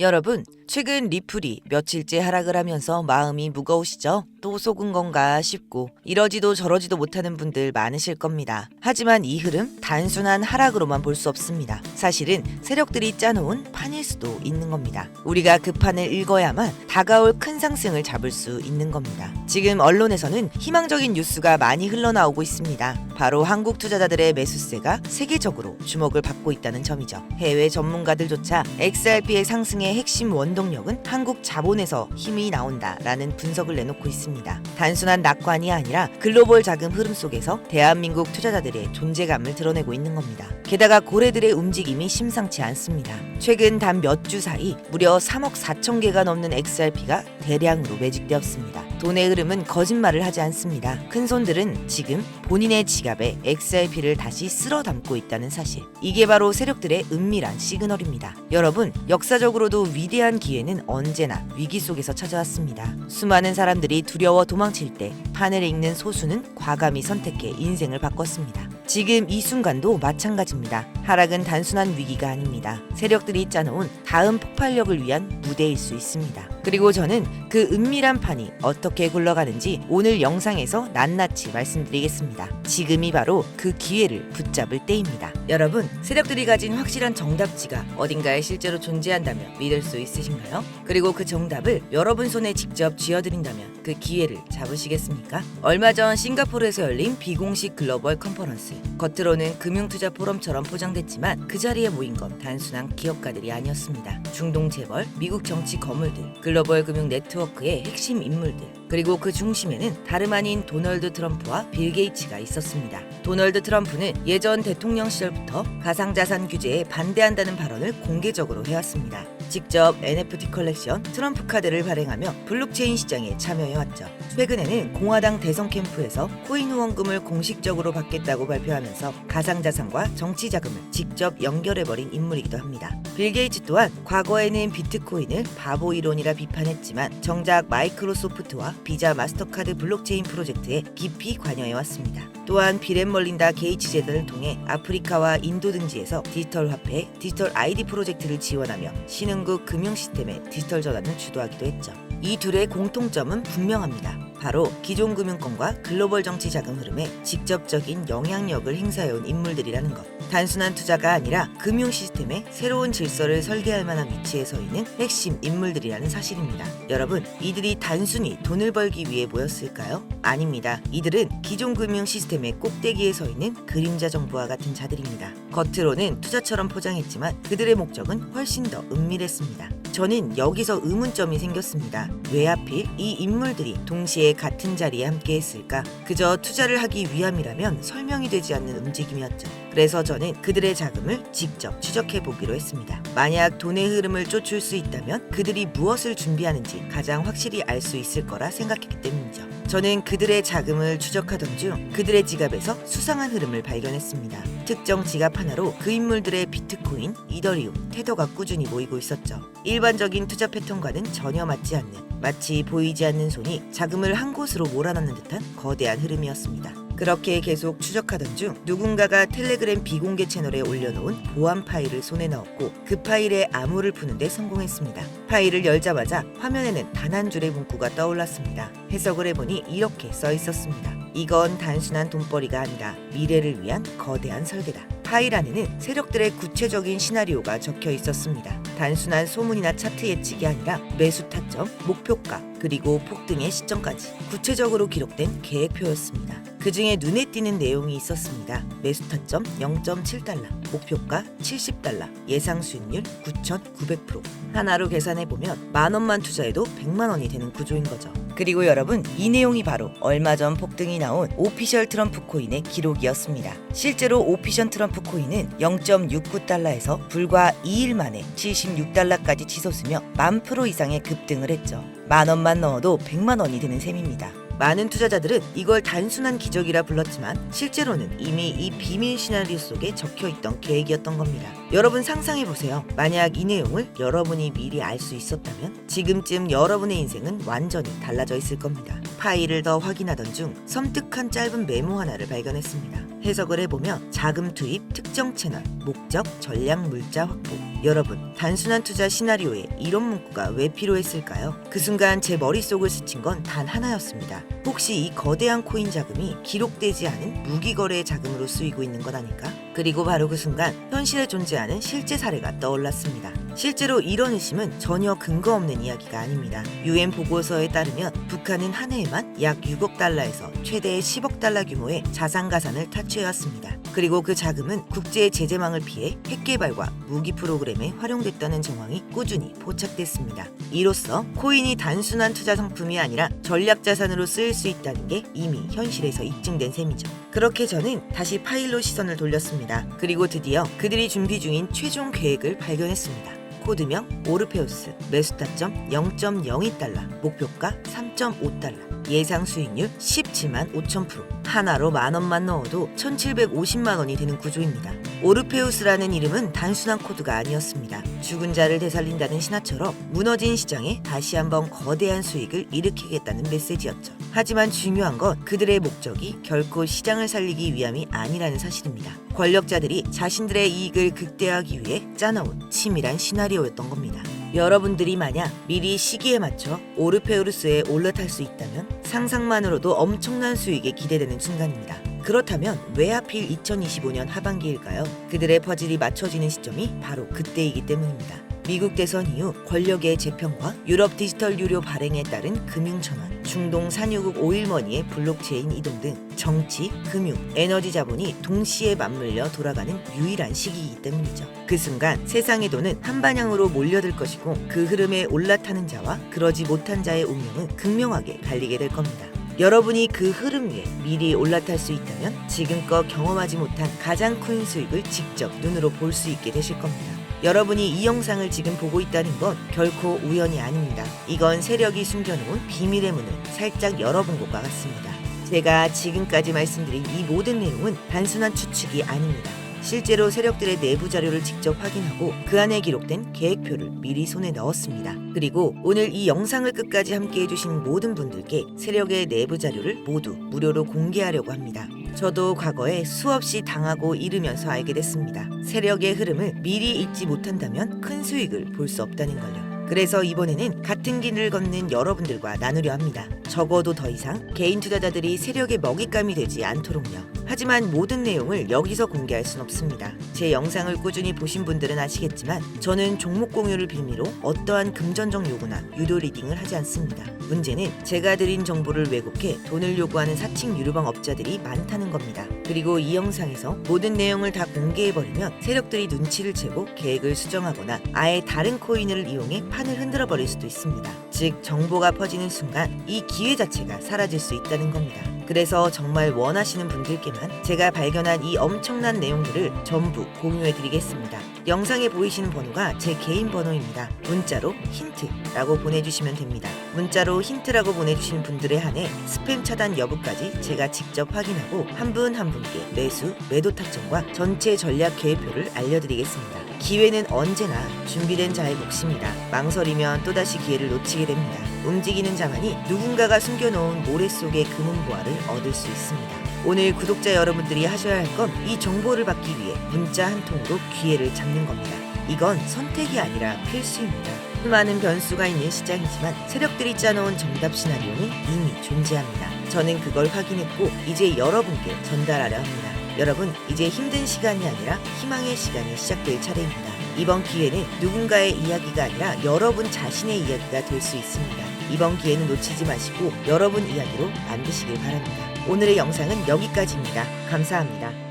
여러분, 최근 리플이 며칠째 하락을 하면서 마음이 무거우시죠? 또 속은 건가 싶고 이러지도 저러지도 못하는 분들 많으실 겁니다. 하지만 이 흐름 단순한 하락으로만 볼 수 없습니다. 사실은 세력들이 짜놓은 판일 수도 있는 겁니다. 우리가 그 판을 읽어야만 다가올 큰 상승을 잡을 수 있는 겁니다. 지금 언론에서는 희망적인 뉴스가 많이 흘러나오고 있습니다. 바로 한국 투자자들의 매수세가 세계적으로 주목을 받고 있다는 점이죠. 해외 전문가들조차 XRP의 상승의 핵심 원동력은 한국 자본에서 힘이 나온다라는 분석을 내놓고 있습니다. 단순한 낙관이 아니라 글로벌 자금 흐름 속에서 대한민국 투자자들의 존재감을 드러내고 있는 겁니다. 게다가 고래들의 움직임이 심상치 않습니다. 최근 단 몇 주 사이 무려 3억 4천 개가 넘는 XRP가 대량으로 매집되었습니다. 돈의 흐름은 거짓말을 하지 않습니다. 큰손들은 지금 본인의 지갑에 XRP를 다시 쓸어 담고 있다는 사실. 이게 바로 세력들의 은밀한 시그널입니다. 여러분, 역사적으로도 위대한 기회는 언제나 위기 속에서 찾아왔습니다. 수많은 사람들이 두려워 도망칠 때 판을 읽는 소수는 과감히 선택해 인생을 바꿨습니다. 지금 이 순간도 마찬가지입니다. 하락은 단순한 위기가 아닙니다. 세력들이 짜놓은 다음 폭발력을 위한 무대일 수 있습니다. 그리고 저는 그 은밀한 판이 어떻게 굴러가는지 오늘 영상에서 낱낱이 말씀드리겠습니다. 지금이 바로 그 기회를 붙잡을 때입니다. 여러분, 세력들이 가진 확실한 정답지가 어딘가에 실제로 존재한다면 믿을 수 있으신가요? 그리고 그 정답을 여러분 손에 직접 쥐어드린다면 그 기회를 잡으시겠습니까? 얼마 전 싱가포르에서 열린 비공식 글로벌 컨퍼런스. 겉으로는 금융투자 포럼처럼 포장됐지만 그 자리에 모인 건 단순한 기업가들이 아니었습니다. 중동 재벌, 미국 정치 거물들, 글로벌 금융 네트워크의 핵심 인물들, 그리고 그 중심에는 다름 아닌 도널드 트럼프와 빌 게이츠가 있었습니다. 도널드 트럼프는 예전 대통령 시절부터 가상자산 규제에 반대한다는 발언을 공개적으로 해왔습니다. 직접 NFT 컬렉션 트럼프 카드를 발행하며 블록체인 시장에 참여해왔죠. 최근에는 공화당 대선 캠프에서 코인 후원금을 공식적으로 받겠다고 발표하면서 가상자산과 정치 자금을 직접 연결해버린 인물이기도 합니다. 빌 게이츠 또한 과거에는 비트코인을 바보 이론이라 비판했지만 정작 마이크로소프트와 비자 마스터카드 블록체인 프로젝트에 깊이 관여해왔습니다. 또한 빌앤멀린다 게이츠 재단을 통해 아프리카와 인도 등지에서 디지털 화폐, 디지털 아이디 프로젝트를 지원하며 신흥국 금융 시스템의 디지털 전환을 주도하기도 했죠. 이 둘의 공통점은 분명합니다. 바로 기존 금융권과 글로벌 정치 자금 흐름에 직접적인 영향력을 행사해온 인물들이라는 것. 단순한 투자가 아니라 금융 시스템의 새로운 질서를 설계할 만한 위치에 서 있는 핵심 인물들이라는 사실입니다. 여러분, 이들이 단순히 돈을 벌기 위해 모였을까요? 아닙니다. 이들은 기존 금융 시스템의 꼭대기에 서 있는 그림자 정부와 같은 자들입니다. 겉으로는 투자처럼 포장했지만 그들의 목적은 훨씬 더 은밀했습니다. 저는 여기서 의문점이 생겼습니다. 왜 하필 이 인물들이 동시에 같은 자리에 함께 했을까? 그저 투자를 하기 위함이라면 설명이 되지 않는 움직임이었죠. 그래서 저는 그들의 자금을 직접 추적해 보기로 했습니다. 만약 돈의 흐름을 쫓을 수 있다면 그들이 무엇을 준비하는지 가장 확실히 알 수 있을 거라 생각했기 때문이죠. 저는 그들의 자금을 추적하던 중 그들의 지갑에서 수상한 흐름을 발견했습니다. 특정 지갑 하나로 그 인물들의 비트코인, 이더리움, 테더가 꾸준히 모이고 있었죠. 일반적인 투자 패턴과는 전혀 맞지 않는, 마치 보이지 않는 손이 자금을 한 곳으로 몰아넣는 듯한 거대한 흐름이었습니다. 그렇게 계속 추적하던 중 누군가가 텔레그램 비공개 채널에 올려놓은 보안 파일을 손에 넣었고 그 파일의 암호를 푸는데 성공했습니다. 파일을 열자마자 화면에는 단 한 줄의 문구가 떠올랐습니다. 해석을 해보니 이렇게 써 있었습니다. 이건 단순한 돈벌이가 아니라 미래를 위한 거대한 설계다. 파일 안에는 세력들의 구체적인 시나리오가 적혀 있었습니다. 단순한 소문이나 차트 예측이 아니라 매수 타점, 목표가, 그리고 폭등의 시점까지 구체적으로 기록된 계획표였습니다. 그 중에 눈에 띄는 내용이 있었습니다. 매수 타점 0.7달러, 목표가 70달러, 예상 수익률 9,900%. 하나로 계산해보면 만원만 투자해도 100만원이 되는 구조인 거죠. 그리고 여러분, 이 내용이 바로 얼마 전 폭등이 나온 오피셜 트럼프 코인의 기록이었습니다. 실제로 오피셜 트럼프 코인은 0.69달러에서 불과 2일 만에 76달러까지 치솟으며 10,000% 이상의 급등을 했죠. 만원만 넣어도 100만원이 되는 셈입니다. 많은 투자자들은 이걸 단순한 기적이라 불렀지만 실제로는 이미 이 비밀 시나리오 속에 적혀있던 계획이었던 겁니다. 여러분 상상해보세요. 만약 이 내용을 여러분이 미리 알 수 있었다면 지금쯤 여러분의 인생은 완전히 달라져 있을 겁니다. 파일을 더 확인하던 중 섬뜩한 짧은 메모 하나를 발견했습니다. 해석을 해보면 자금 투입, 특정 채널, 목적, 전략, 물자 확보. 여러분, 단순한 투자 시나리오에 이런 문구가 왜 필요했을까요? 그 순간 제 머릿속을 스친 건 단 하나였습니다. 혹시 이 거대한 코인 자금이 기록되지 않은 무기거래의 자금으로 쓰이고 있는 건 아닐까? 그리고 바로 그 순간 현실에 존재하는 실제 사례가 떠올랐습니다. 실제로 이런 의심은 전혀 근거 없는 이야기가 아닙니다. UN 보고서에 따르면 북한은 한 해에만 약 6억 달러에서 최대 10억 달러 규모의 자산 가산을 탈취해왔습니다. 그리고 그 자금은 국제 제재망을 피해 핵 개발과 무기 프로그램에 활용됐다는 정황이 꾸준히 포착됐습니다. 이로써 코인이 단순한 투자 상품이 아니라 전략 자산으로 쓰일 수 있다는 게 이미 현실에서 입증된 셈이죠. 그렇게 저는 다시 파일로 시선을 돌렸습니다. 그리고 드디어 그들이 준비 중인 최종 계획을 발견했습니다. 코드명 오르페우스, 매수 타점 0.02달러, 목표가 3.5달러, 예상 수익률 17만 5천%. 하나로 10,000원만 넣어도 1,750만 원이 되는 구조입니다. 오르페우스라는 이름은 단순한 코드가 아니었습니다. 죽은 자를 되살린다는 신화처럼 무너진 시장에 다시 한번 거대한 수익을 일으키겠다는 메시지였죠. 하지만 중요한 건 그들의 목적이 결코 시장을 살리기 위함이 아니라는 사실입니다. 권력자들이 자신들의 이익을 극대화하기 위해 짜놓은 치밀한 시나리오였던 겁니다. 여러분들이 만약 미리 시기에 맞춰 오르페우스에 올라탈 수 있다면 상상만으로도 엄청난 수익이 기대되는 순간입니다. 그렇다면 왜 하필 2025년 하반기일까요? 그들의 퍼즐이 맞춰지는 시점이 바로 그때이기 때문입니다. 미국 대선 이후 권력의 재편과 유럽 디지털 유료 발행에 따른 금융전환, 중동 산유국 오일머니의 블록체인 이동 등 정치, 금융, 에너지 자본이 동시에 맞물려 돌아가는 유일한 시기이기 때문이죠. 그 순간 세상의 돈은 한 방향으로 몰려들 것이고 그 흐름에 올라타는 자와 그러지 못한 자의 운명은 극명하게 갈리게 될 겁니다. 여러분이 그 흐름 위에 미리 올라탈 수 있다면 지금껏 경험하지 못한 가장 큰 수익을 직접 눈으로 볼 수 있게 되실 겁니다. 여러분이 이 영상을 지금 보고 있다는 건 결코 우연이 아닙니다. 이건 세력이 숨겨놓은 비밀의 문을 살짝 열어본 것과 같습니다. 제가 지금까지 말씀드린 이 모든 내용은 단순한 추측이 아닙니다. 실제로 세력들의 내부 자료를 직접 확인하고 그 안에 기록된 계획표를 미리 손에 넣었습니다. 그리고 오늘 이 영상을 끝까지 함께 해주신 모든 분들께 세력의 내부 자료를 모두 무료로 공개하려고 합니다. 저도 과거에 수없이 당하고 잃으면서 알게 됐습니다. 세력의 흐름을 미리 읽지 못한다면 큰 수익을 볼 수 없다는 걸요. 그래서 이번에는 같은 길을 걷는 여러분들과 나누려 합니다. 적어도 더 이상 개인 투자자들이 세력의 먹잇감이 되지 않도록요. 하지만 모든 내용을 여기서 공개할 순 없습니다. 제 영상을 꾸준히 보신 분들은 아시겠지만 저는 종목 공유를 빌미로 어떠한 금전적 요구나 유료 리딩을 하지 않습니다. 문제는 제가 드린 정보를 왜곡해 돈을 요구하는 사칭 유료방 업자들이 많다는 겁니다. 그리고 이 영상에서 모든 내용을 다 공개해버리면 세력들이 눈치를 채고 계획을 수정하거나 아예 다른 코인을 이용해 판을 흔들어 버릴 수도 있습니다. 즉 정보가 퍼지는 순간 이 기회 자체가 사라질 수 있다는 겁니다. 그래서 정말 원하시는 분들께만 제가 발견한 이 엄청난 내용들을 전부 공유해드리겠습니다. 영상에 보이시는 번호가 제 개인 번호입니다. 문자로 힌트라고 보내주시면 됩니다. 문자로 힌트라고 보내주시는 분들에 한해 스팸 차단 여부까지 제가 직접 확인하고 한 분 한 분께 매수, 매도 타점과 전체 전략 계획표를 알려드리겠습니다. 기회는 언제나 준비된 자의 몫입니다. 망설이면 또다시 기회를 놓치게 됩니다. 움직이는 자만이 누군가가 숨겨놓은 모래 속의 금은보화를 얻을 수 있습니다. 오늘 구독자 여러분들이 하셔야 할 건 이 정보를 받기 위해 문자 한 통으로 기회를 잡는 겁니다. 이건 선택이 아니라 필수입니다. 수많은 변수가 있는 시장이지만 세력들이 짜놓은 정답 시나리오는 이미 존재합니다. 저는 그걸 확인했고 이제 여러분께 전달하려 합니다. 여러분, 이제 힘든 시간이 아니라 희망의 시간이 시작될 차례입니다. 이번 기회는 누군가의 이야기가 아니라 여러분 자신의 이야기가 될 수 있습니다. 이번 기회는 놓치지 마시고 여러분 이야기로 만드시길 바랍니다. 오늘의 영상은 여기까지입니다. 감사합니다.